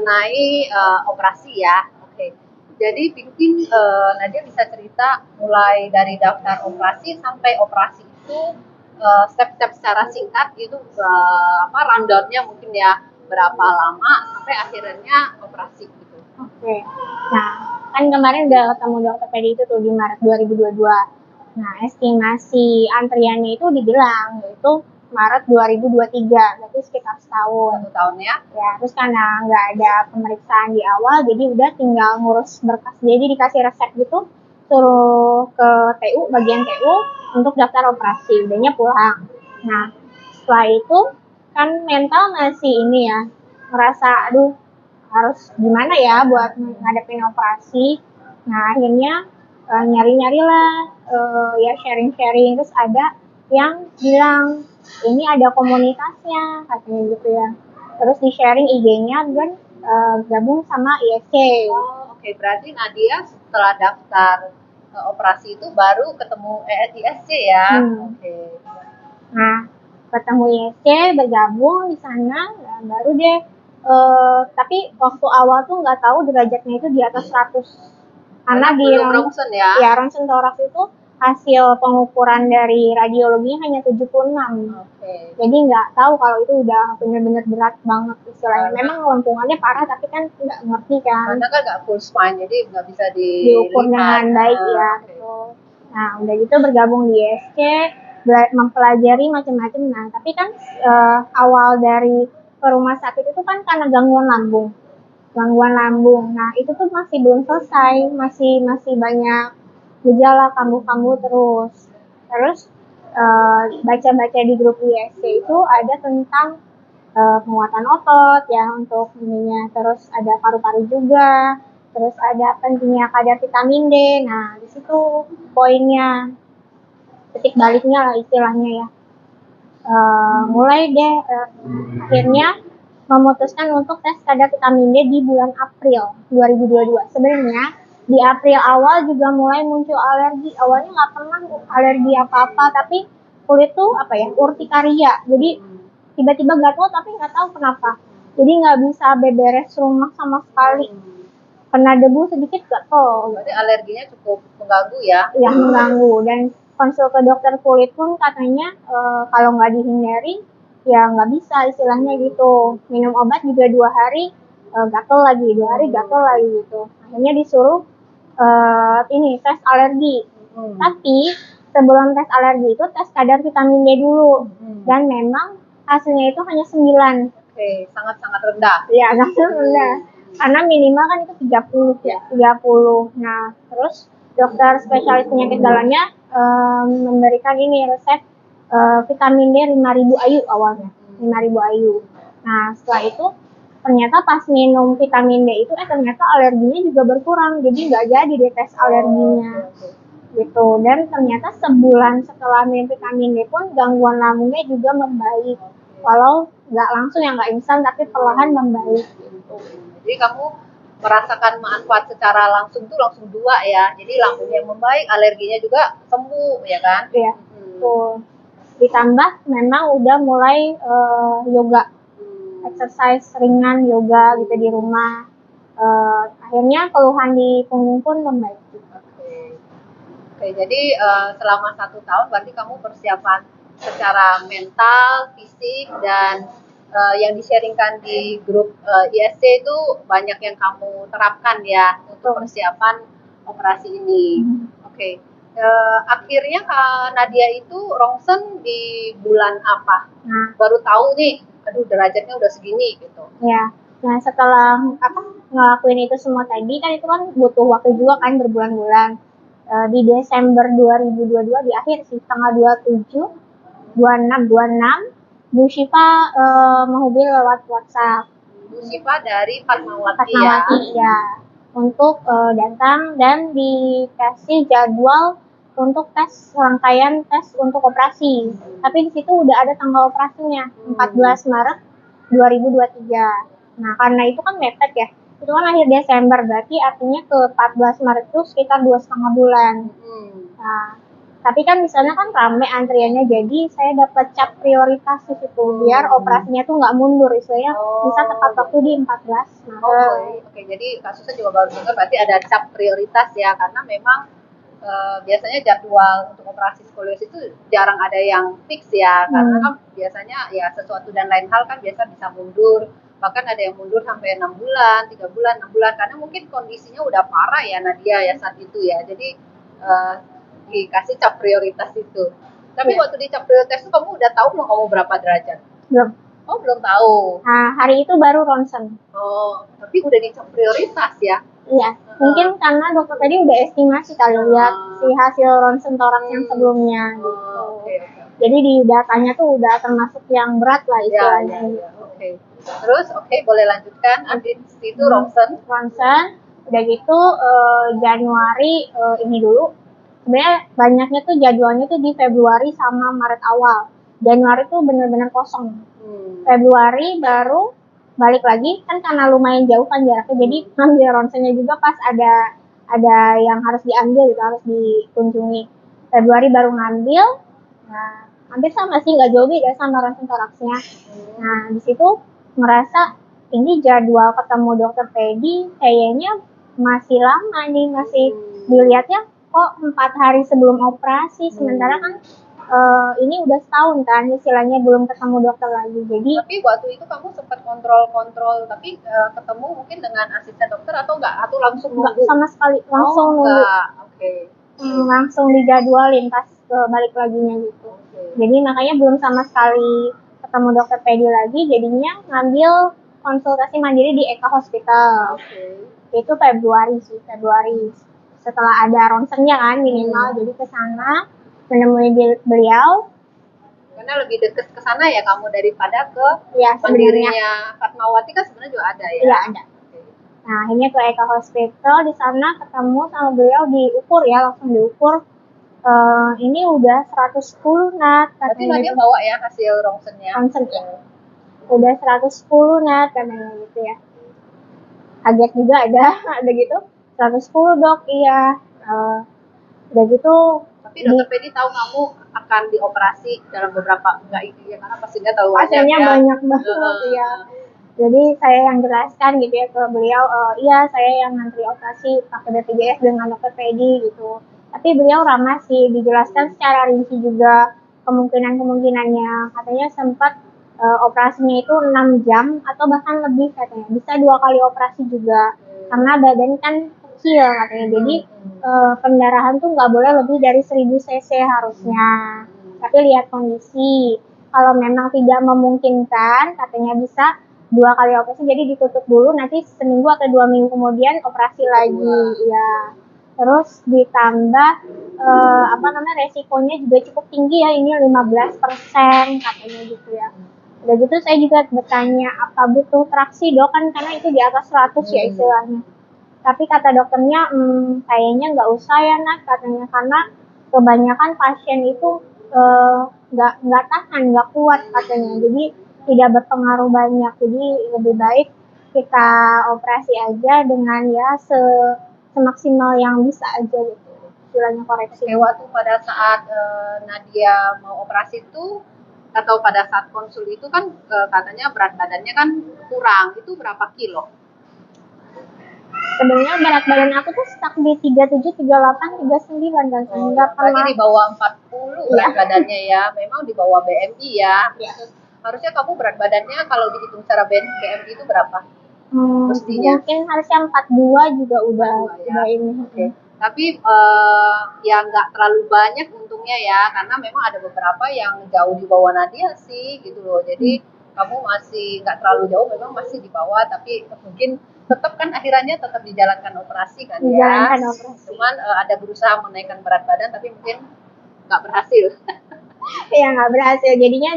mengenai operasi ya. Oke. Jadi mungkin Nadia bisa cerita mulai dari daftar operasi sampai operasi itu step-step secara singkat itu rundown-nya mungkin ya berapa lama sampai akhirnya operasi gitu. Oke. Nah, kan kemarin udah ketemu dokter Pedi itu tuh di Maret 2022. Nah, estimasi antriannya itu dibilang yaitu Maret 2023, berarti sekitar setahun. 1 tahun ya. Ya, terus karena nggak ada pemeriksaan di awal, jadi udah tinggal ngurus berkas. Jadi dikasih resep gitu, suruh ke TU, bagian TU untuk daftar operasi. Udahnya pulang. Nah, setelah itu kan mental masih ini ya, ngerasa aduh harus gimana ya buat ngadepin operasi. Nah, akhirnya nyari-nyari lah, ya sharing-sharing. Terus ada yang bilang ini ada komunitasnya katanya gitu ya. Terus di sharing IG-nya dan gabung sama ISC. Oh, oke. Berarti Nadia setelah daftar operasi itu baru ketemu ISC ya. Oke. Nah, ketemu ISC, bergabung di sana, baru deh. Tapi waktu awal tuh nggak tahu derajatnya itu di atas 100. Karena di ronsen ya. Ya, ronsen toraks itu hasil pengukuran dari radiologinya hanya 76. Oke. Jadi nggak tahu kalau itu udah benar-benar berat banget istilahnya. Memang lengkungannya parah tapi kan nggak ngerti kan. Karena kan nggak full spine, jadi nggak bisa diukur dengan baik ya. Gitu. Nah, udah gitu bergabung di ISC, mempelajari macam-macam. Nah, tapi kan awal dari ke rumah sakit itu kan karena gangguan lambung. Nah, itu tuh masih belum selesai, masih banyak gejala kambuh-kambuh terus. Terus baca-baca di grup ISC itu ada tentang penguatan otot ya untuk ininya. Terus ada paru-paru juga. Terus ada pentingnya kadar vitamin D. Nah, di situ poinnya, titik baliknya lah istilahnya ya. Mulai deh akhirnya memutuskan untuk tes kadar vitamin D di bulan April 2022. Sebenarnya di April awal juga mulai muncul alergi. Awalnya nggak pernah alergi apa-apa, tapi kulit tuh urtikaria. Jadi tiba-tiba gatal tapi nggak tahu kenapa. Jadi nggak bisa beberes rumah sama sekali. Kena debu sedikit gatal. Berarti alerginya cukup mengganggu ya? Iya, mengganggu. Dan konsul ke dokter kulit pun katanya kalau nggak dihindari ya nggak bisa istilahnya gitu. Minum obat juga 2 hari gatal lagi, 2 hari gatal lagi gitu. Akhirnya disuruh tes alergi. Tapi sebelum tes alergi itu tes kadar vitamin D dulu. Dan memang hasilnya itu hanya 9. Oke, sangat-sangat rendah. Iya, sangat rendah. Karena minimal kan itu 30 ya, 30. Nah, terus dokter spesialis penyakit dalamnya memberikan ini resep vitamin D 5.000 IU awalnya, 5.000 IU. Nah, setelah itu ternyata pas minum vitamin D itu ternyata alerginya juga berkurang, jadi nggak jadi deh tes alerginya gitu. Dan ternyata sebulan setelah minum vitamin D pun gangguan lambungnya juga membaik, walau nggak langsung ya, nggak instan tapi perlahan membaik gitu. Jadi kamu merasakan manfaat secara langsung tuh langsung 2 ya. Jadi lambungnya membaik, alerginya juga sembuh ya kan? Iya. Tuh. Ditambah memang udah mulai yoga, exercise ringan yoga gitu di rumah. Akhirnya keluhan di punggung pun membaik. Oke, jadi selama 1 tahun berarti kamu persiapan secara mental, fisik, dan yang di-sharingkan di grup ISC itu banyak yang kamu terapkan ya untuk persiapan operasi ini. Oke. Akhirnya Kak Nadia itu rongsen di bulan apa? Baru tahu nih, aduh derajatnya udah segini gitu. Ya. Nah, setelah ngelakuin itu semua tadi kan itu kan butuh waktu juga kan berbulan-bulan. Di Desember 2022 di akhir sih tanggal 27, 26 Bu Syifa menghubungi lewat WhatsApp. Bu Syifa dari Fatmawati ya. Untuk datang dan dikasih jadwal untuk tes rangkaian tes untuk operasi. Tapi di situ udah ada tanggal operasinya, 14 Maret 2023. Nah, karena itu kan mepet ya. Itu kan akhir Desember, berarti artinya ke 14 Maret itu sekitar 2,5 bulan. Nah, Tapi kan di sana kan rame antriannya, jadi saya dapat cap prioritas di situ biar operasinya tuh nggak mundur, istilahnya bisa tepat waktu di 14 Maret. Oke. Jadi kasusnya juga baru dengar berarti ada cap prioritas ya, karena memang biasanya jadwal untuk operasi skoliosis itu jarang ada yang fix ya, karena kan biasanya ya sesuatu dan lain hal kan biasa bisa mundur, bahkan ada yang mundur sampai 6 bulan, 3 bulan, 6 bulan, karena mungkin kondisinya udah parah ya Nadia ya saat itu ya, jadi dikasih cap prioritas itu. Tapi waktu di cap prioritas itu kamu udah tahu belum kamu berapa derajat? Belum. Oh, belum tahu. Nah, hari itu baru ronsen. Oh, tapi udah dicap prioritas ya? Iya, mungkin karena dokter tadi udah estimasi kali lihat si hasil ronsen toraks yang sebelumnya gitu. Okay. Jadi di datanya tuh udah termasuk yang berat lah istilahnya. Ya. Oke. Terus boleh lanjutkan. Abis itu ronsen. Ronsen, udah gitu Januari ini dulu. Sebenarnya banyaknya tuh jadwalnya tuh di Februari sama Maret awal. Januari tuh bener-bener kosong. Februari baru balik lagi, kan karena lumayan jauh kan jaraknya, jadi ngambil ronsennya juga pas ada yang harus diambil gitu, harus dikunjungi. Februari baru ngambil, nah hampir sama sih, nggak jauh beda sama ronsen toraksnya. Nah di situ merasa ini jadwal ketemu dokter Pedi kayaknya masih lama nih, masih dilihatnya kok 4 hari sebelum operasi, sementara kan ini udah setahun kan istilahnya belum ketemu dokter lagi. Jadi tapi waktu itu kamu sempat kontrol tapi ketemu mungkin dengan asisten dokter atau enggak, atau langsung nunggu? Enggak sama sekali, langsung nunggu. Langsung dijadwalin pas balik laginya gitu. Jadi makanya belum sama sekali ketemu dokter Pedi lagi, jadinya ngambil konsultasi mandiri di Eka Hospital. Itu Februari setelah ada ronsennya kan minimal, jadi ke sana menemui beliau karena lebih dekat ke sana ya kamu daripada ke mandirinya Fatmawati, kan sebenarnya juga ada ya? Iya ada. Nah akhirnya ke Eka Hospital, di sana ketemu sama beliau, diukur ya, langsung diukur. Ini udah 110 nat katanya. Berarti dia bawa ya hasil ronsennya? Ronsen ya. Udah 110 nat katanya gitu ya. Kaget juga ada gitu. 110 dok, iya. Udah gitu. Tapi dokter Pedi tahu kamu akan dioperasi dalam beberapa ya, karena pastinya tahu pasiennya banyak banget ya. Jadi saya yang jelaskan gitu ya ke beliau, iya saya yang ngantri operasi pakai BPJS dengan dokter Pedi gitu. Tapi beliau ramah sih, dijelaskan secara rinci juga kemungkinannya. Katanya sempat operasinya itu 6 jam atau bahkan lebih katanya. Bisa 2 kali operasi juga. Karena badan kan kecil katanya. Jadi pendarahan tuh nggak boleh lebih dari 1000 cc harusnya. Tapi lihat kondisi. Kalau memang tidak memungkinkan, katanya bisa 2 kali operasi, jadi ditutup dulu, nanti seminggu atau 2 minggu kemudian operasi lagi ya. Terus ditambah resikonya juga cukup tinggi ya, ini 15% katanya gitu ya. Udah gitu saya juga bertanya apa butuh traksi dok, kan karena itu di atas 100 ya istilahnya. Tapi kata dokternya kayaknya nggak usah ya nak katanya, karena kebanyakan pasien itu nggak tahan, nggak kuat katanya, jadi tidak berpengaruh banyak, jadi lebih baik kita operasi aja dengan ya semaksimal yang bisa aja gitu, istilahnya koreksi. Waktu pada saat Nadia mau operasi itu atau pada saat konsul itu kan katanya berat badannya kan kurang, itu berapa kilo? Sebenarnya berat badan aku tuh stuck di 37, 38, 39 kan. Enggak pernah di bawah 40 berat badannya ya. Memang di bawah BMI ya. Harusnya kamu berat badannya kalau dihitung secara BMI itu berapa? Mestinya mungkin harusnya 42 juga udah ini. Tapi ya nggak terlalu banyak untungnya ya, karena memang ada beberapa yang jauh di bawah Nadia sih gitu loh. Jadi kamu masih nggak terlalu jauh, memang masih di bawah, tapi mungkin tetap kan akhirannya tetap dijalankan operasi kan ya. Cuman ada berusaha menaikkan berat badan tapi mungkin nggak berhasil. Iya nggak berhasil, jadinya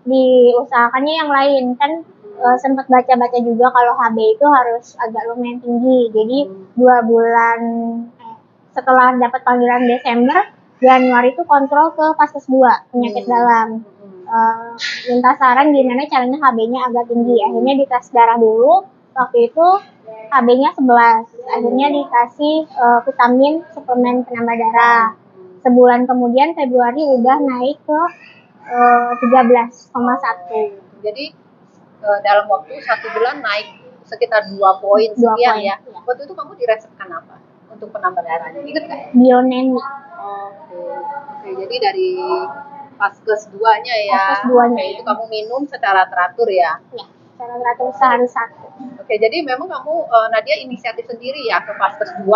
diusahakannya yang lain kan. Sempat baca-baca juga kalau HB itu harus agak lumayan tinggi, jadi 2 bulan setelah dapat panggilan Desember, Januari itu kontrol ke Paskes 2 penyakit dalam. Minta saran gimana caranya HB-nya agak tinggi, akhirnya dites darah dulu. Waktu itu HB-nya 11, akhirnya dikasih vitamin suplemen penambah darah sebulan kemudian Februari udah naik ke 13,1. Jadi dalam waktu 1 bulan naik sekitar 2 poin 2 sekian poin, ya. iya. Waktu itu kamu diresepkan apa untuk penambah darahnya? Ingat nggak? Bionemi. Oke, jadi dari Vaskes 2-nya ya. Vaskes 2-nya, Oke, itu kamu minum secara teratur ya. Ya, secara teratur sehari 1. Oke, jadi memang kamu Nadia inisiatif sendiri ya ke Vaskes 2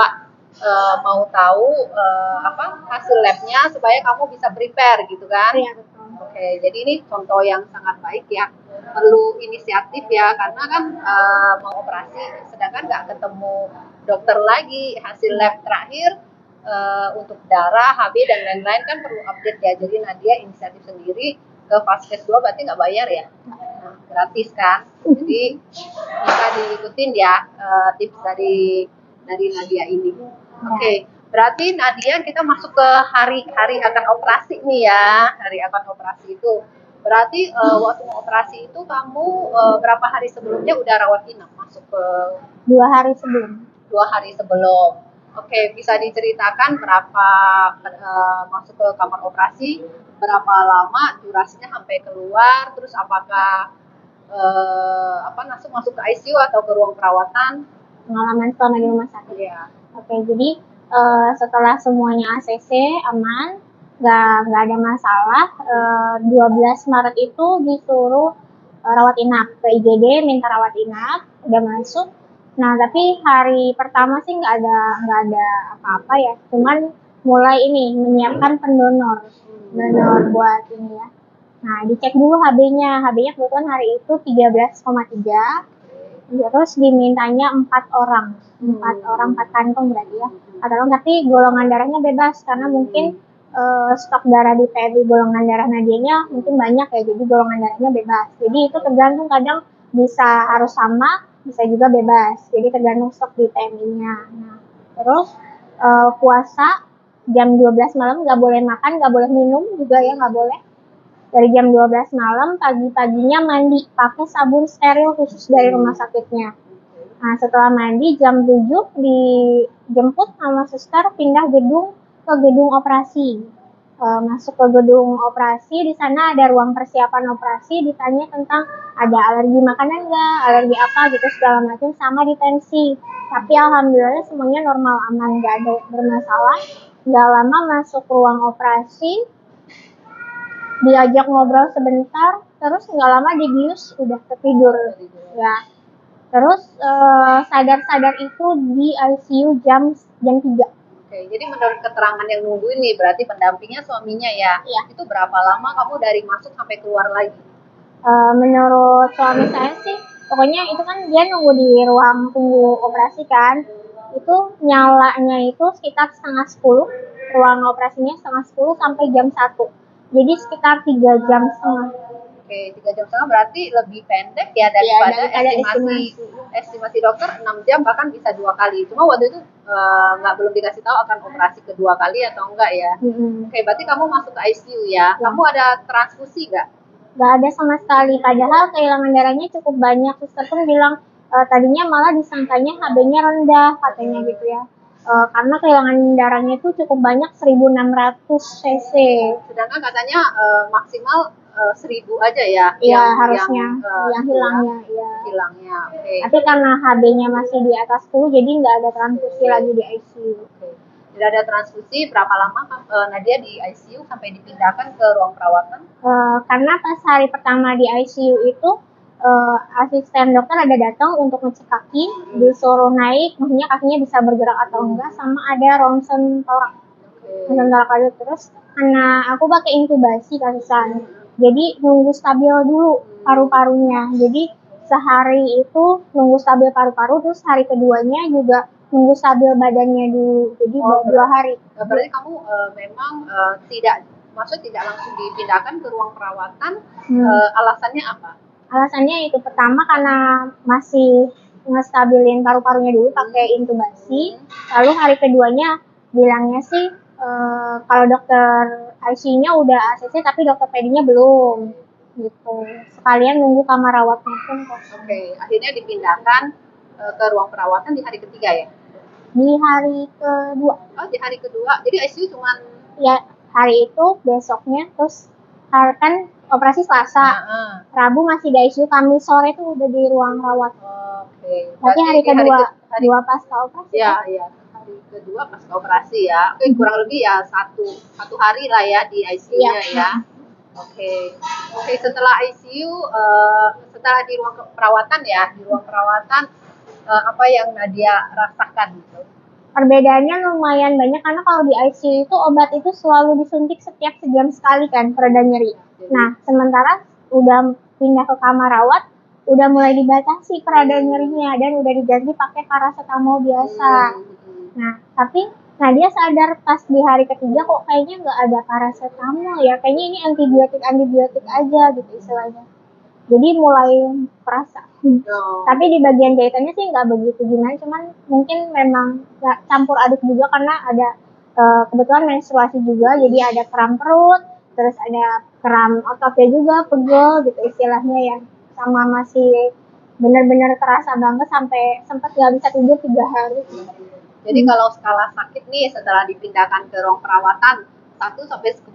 mau tahu apa hasil labnya supaya kamu bisa prepare gitu kan? Iya, betul. Oke, jadi ini contoh yang sangat baik ya. Perlu inisiatif ya, karena kan mau operasi, sedangkan nggak ketemu dokter lagi. Hasil lab terakhir untuk darah, HB dan lain-lain kan perlu update ya. Jadi Nadia inisiatif sendiri ke Vaskes 2 berarti nggak bayar ya? Nah, gratis kan? Jadi bisa diikutin ya tips dari Nadia ini. Oke. Berarti Nadia kita masuk ke hari akan operasi nih ya. Hari akan operasi itu. Berarti waktu mau operasi itu kamu berapa hari sebelumnya udah rawat inap masuk ke 2 hari sebelum. 2 hari sebelum. Oke, bisa diceritakan berapa masuk ke kamar operasi, berapa lama durasinya sampai keluar, terus apakah langsung masuk ke ICU atau ke ruang perawatan? Pengalaman selama di rumah sakit. Iya. Oke, jadi setelah semuanya ACC aman, nggak ada masalah. 12 Maret itu disuruh rawat inap ke IGD, minta rawat inap, udah masuk. Nah, tapi hari pertama sih nggak ada apa-apa ya, cuman mulai ini menyiapkan donor buat ini ya. Nah, dicek dulu HB-nya kebetulan hari itu 13,3. Terus dimintanya 4 orang, 4 kantong berarti ya. Tapi golongan darahnya bebas karena mungkin stok darah di PMI golongan darah Nadianya mungkin banyak ya, jadi golongan darahnya bebas. Jadi itu tergantung, kadang bisa harus sama, bisa juga bebas. Jadi tergantung stok di PMI-nya. Nah, terus puasa jam 12 malam nggak boleh makan, nggak boleh minum juga ya, nggak boleh. Dari jam 12 malam, pagi-paginya mandi pakai sabun steril khusus dari rumah sakitnya. Nah, setelah mandi jam 7 dijemput sama suster pindah gedung ke gedung operasi. Masuk ke gedung operasi, di sana ada ruang persiapan operasi, ditanya tentang ada alergi makanan nggak, alergi apa gitu segala macam, sama ditensi. Tapi alhamdulillah semuanya normal, aman, nggak ada bermasalah. Nggak lama masuk ruang operasi, diajak ngobrol sebentar, terus nggak lama dibius udah tertidur ya. Terus sadar itu di ICU jam 3. Oke, jadi menurut keterangan yang nungguin nih, berarti pendampingnya suaminya ya? Iya. Itu berapa lama kamu dari masuk sampai keluar lagi? Menurut suami saya sih, pokoknya itu kan dia nunggu di ruang tunggu operasi kan, itu nyalanya itu sekitar 9:30, ruang operasinya 9:30 sampai jam 1. Jadi sekitar 3 jam setengah. Oke, 3 jam setengah berarti lebih pendek ya daripada estimasi dokter 6 jam, bahkan bisa 2 kali. Cuma waktu itu belum dikasih tahu akan operasi kedua kali atau enggak ya. Oke, berarti kamu masuk ke ICU ya. Kamu ada transfusi nggak? Nggak ada sama sekali. Padahal kehilangan darahnya cukup banyak. Suster pun bilang tadinya malah disangkanya HB-nya rendah katanya gitu ya. Karena kehilangan darahnya itu cukup banyak, 1.600 cc. Sedangkan katanya maksimal 1.000 aja ya. Iya, harusnya yang hilangnya. Ya. Hilangnya, oke. Tapi karena HB-nya masih di atas 10, jadi nggak ada transfusi lagi di ICU. Tidak ada transfusi, berapa lama Nadia di ICU sampai dipindahkan ke ruang perawatan? Karena pas hari pertama di ICU itu asisten dokter ada datang untuk ngecek kaki, disuruh naik, maksudnya kakinya bisa bergerak atau enggak, sama ada ronsen torak. Ronsen torak aja. Terus karena aku pakai intubasi kasihan, jadi nunggu stabil dulu paru-parunya. Jadi sehari itu nunggu stabil paru-paru, terus hari keduanya juga nunggu stabil badannya dulu. Jadi 2 hari. Berarti kamu memang tidak langsung dipindahkan ke ruang perawatan. Alasannya apa? Alasannya itu pertama karena masih ngestabilin paru-parunya dulu pakai intubasi. Lalu hari keduanya bilangnya sih kalau dokter ICU-nya udah ACC tapi dokter PD-nya belum gitu. Sekalian nunggu kamar rawatnya pun kosong. Oke, akhirnya dipindahkan ke ruang perawatan di hari ketiga ya? Di hari kedua. Oh, di hari kedua. Jadi ICU cuma ya hari itu besoknya, terus hari kan operasi Selasa, Rabu masih di ICU, Kamis sore tuh udah di ruang rawat. Oke. Berarti hari kedua dua pasca operasi. Ya, iya. Hari kedua pasca operasi ya. Oke, kurang lebih ya satu hari lah ya di ICU-nya ya. Oke. Oke, setelah ICU, setelah di ruang perawatan ya, di ruang perawatan apa yang Nadia rasakan gitu? Perbedaannya lumayan banyak karena kalau di ICU itu obat itu selalu disuntik setiap sejam sekali kan pereda nyeri. Nah, sementara udah pindah ke kamar rawat, udah mulai dibatasi pereda nyerinya dan udah diganti pakai paracetamol biasa. Nah, tapi Nadia sadar pas di hari ketiga kok kayaknya nggak ada paracetamol ya, kayaknya ini antibiotik aja gitu istilahnya. Jadi mulai kerasa. Tapi di bagian jahitannya sih nggak begitu gimana, cuman mungkin memang nggak campur aduk juga karena ada kebetulan menstruasi juga, jadi ada kram perut, terus ada kram ototnya juga, pegel gitu istilahnya ya, sama masih benar-benar terasa banget sampai sempat nggak bisa tidur 3 hari. Jadi kalau skala sakit nih setelah dipindahkan ke ruang perawatan 1 sampai 10,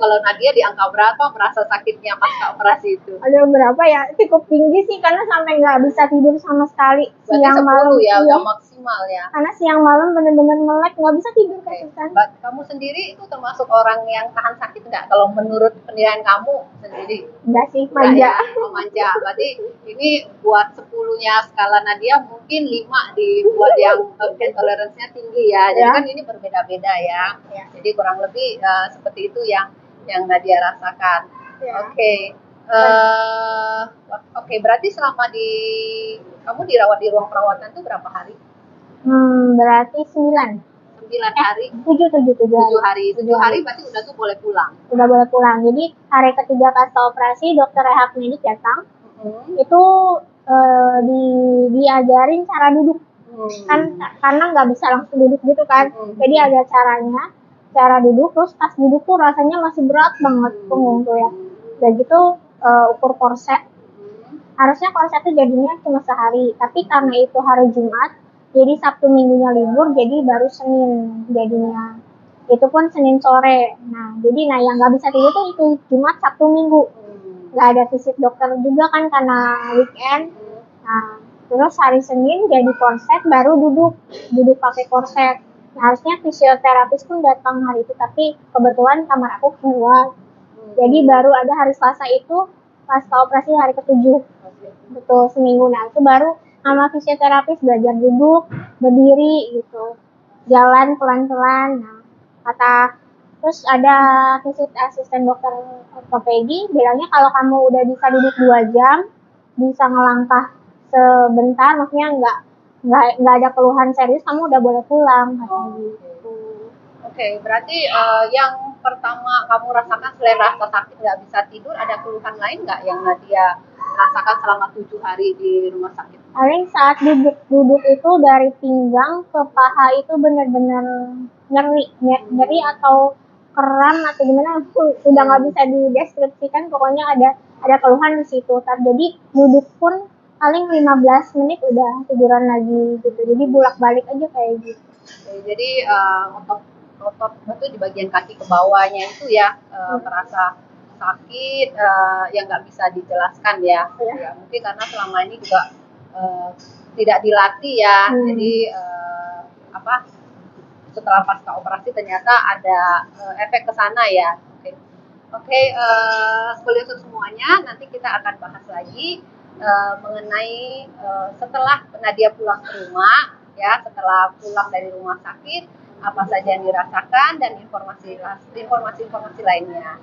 kalau Nadia di angka berapa merasa sakitnya pasca operasi itu? Ada berapa ya? Cukup tinggi sih karena sampai nggak bisa tidur sama sekali. Berarti Siang 10 malam ya, udah maksimal ya. Karena siang malam bener-bener melek, nggak bisa tidur kan. Kamu sendiri itu termasuk orang yang tahan sakit nggak? Kalau menurut penilaian kamu sendiri? Enggak sih, manja. Ya? Oh, manja. Berarti ini buat 10-nya skala Nadia mungkin 5 buat yang intoleransinya tinggi ya. Jadi kan ini berbeda-beda ya. Jadi kurang lebih seperti itu yang Nadia rasakan. Oke. Oke, berarti selama kamu dirawat di ruang perawatan itu berapa hari? Berarti 9 hari. 7 hari. 7 hari berarti udah tuh boleh pulang. Udah boleh pulang. Jadi hari ketiga pasca operasi dokter rehab medik datang. Itu diajarin cara duduk. Kan karena nggak bisa langsung duduk gitu kan. Jadi ada caranya, cara duduk, terus pas duduk tuh rasanya masih berat banget punggung tuh ya. Dan gitu ukur korset. Harusnya korsetnya jadinya cuma sehari, tapi karena itu hari Jumat, jadi Sabtu Minggunya libur, jadi baru Senin jadinya. Itu pun Senin sore. Nah, jadi yang nggak bisa tidur tuh itu Jumat, Sabtu, Minggu. Nggak ada visit dokter juga kan karena weekend. Nah, terus hari Senin jadi korset, baru duduk pakai korset. Nah, harusnya fisioterapis pun datang hari itu, tapi kebetulan kamar aku keluar. Jadi baru ada hari Selasa itu pasca operasi hari ke-7. Betul, seminggu. Nah, itu baru sama fisioterapis belajar duduk, berdiri gitu. Jalan pelan-pelan. Nah, terus ada visit asisten dokter ortopedi bilangnya kalau kamu udah bisa duduk 2 jam, bisa ngelangkah sebentar, maksudnya nggak ada keluhan serius, kamu udah boleh pulang katanya gitu. Oke, berarti yang pertama kamu rasakan selain rasa sakit nggak bisa tidur, ada keluhan lain nggak yang Nadia rasakan selama 7 hari di rumah sakit? Paling saat duduk itu dari pinggang ke paha itu benar-benar nyeri atau kram atau gimana, udah nggak bisa dideskripsikan, pokoknya ada keluhan di situ. Jadi duduk pun paling 15 menit udah tiduran lagi gitu, jadi bolak-balik aja kayak gitu. Jadi otot itu di bagian kaki ke bawahnya itu ya terasa sakit yang nggak bisa dijelaskan ya. Mungkin karena selama ini juga tidak dilatih ya. Jadi setelah pasca operasi ternyata ada efek ke sana ya. Oke, sekolah semuanya nanti kita akan bahas lagi mengenai setelah Nadia pulang ke rumah ya, setelah pulang dari rumah sakit apa saja yang dirasakan dan informasi lainnya.